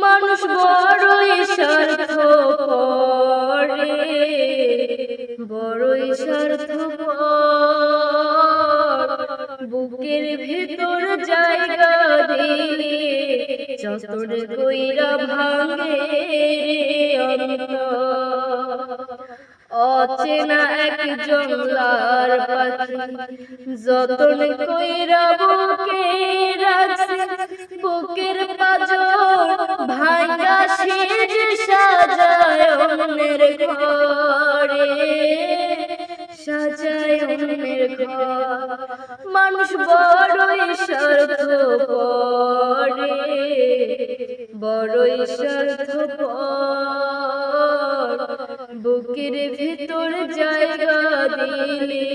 মানুষ বড়ই স্বার্থপর রে, বড়ই স্বার্থপর। বুকের ভিতর জায়গা দিলে যতনে কইরা ভাঙে অন্তর। অচেনা এক জংলার পাখি যতন কইরা বুকে রাখছে, বুকের পাঁজর ভাঙা সেজ সাজায় অন্যের ঘরে, সাজায় অন্যের ঘর। মানুষ বড়ই স্বার্থপর রে, বড়ই স্বার্থপর। বুকের ভিতর জায়গা দিলে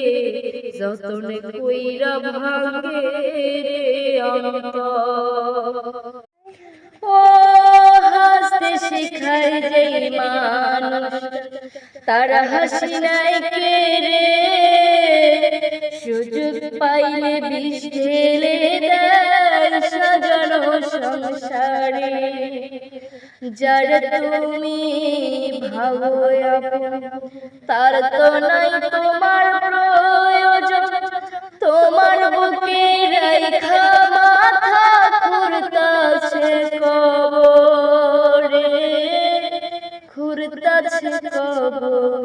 যতনে কইরা ভাঙে রে অন্তর। ও হাসতে শিখায় যেই মানুষ তারা হাসি নাই কে রে, সুযোগ পাইলে বিষ ঢেলে দেয় সাজানো সংসারে। যার তুমি ভাবো আপন তার তো নাই তোমার প্রয়োজন, তোমার বুকে রাইখা মাথা খুরতাছে কবরে, খুরতাছে কবর।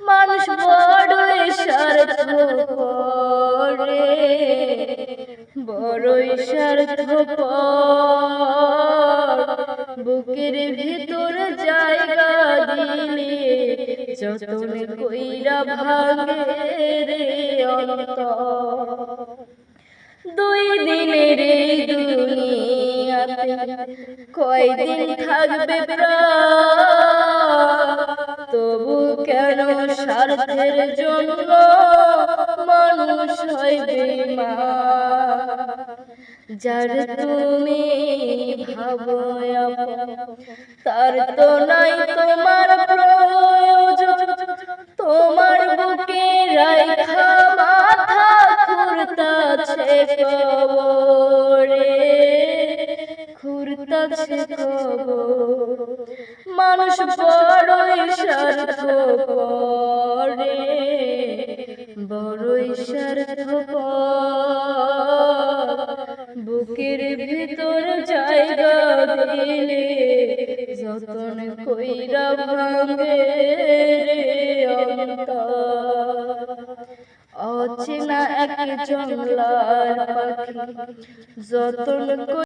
মানুষ বড়ই স্বার্থপর রে, বড়ই স্বার্থপর। বুকের ভিতর জায়গা দিলে যতনে কইরা ভাঙে রে অন্তর। দুই দিনের এই দুনিয়াতে কয়দিন থাকবে প্রাণ, তবু কেন স্বার্থের জন্য মানুষ হয় বেঈমান। যার তুমি ভাবো আপন তার তো নাই তোমার প্রয়োজন, তোমার বুকে রাইখা মাথা খুরতাছে কবরে, খুরতাছে কবর। মানুষ বড়ই স্বার্থপর রে, বড়ই স্বার্থপর। বুকের ভিতর জায়গা দিলে যতন কইরা ভাঙে রে অন্তর। অচেনা এক জংলার পাখি যতন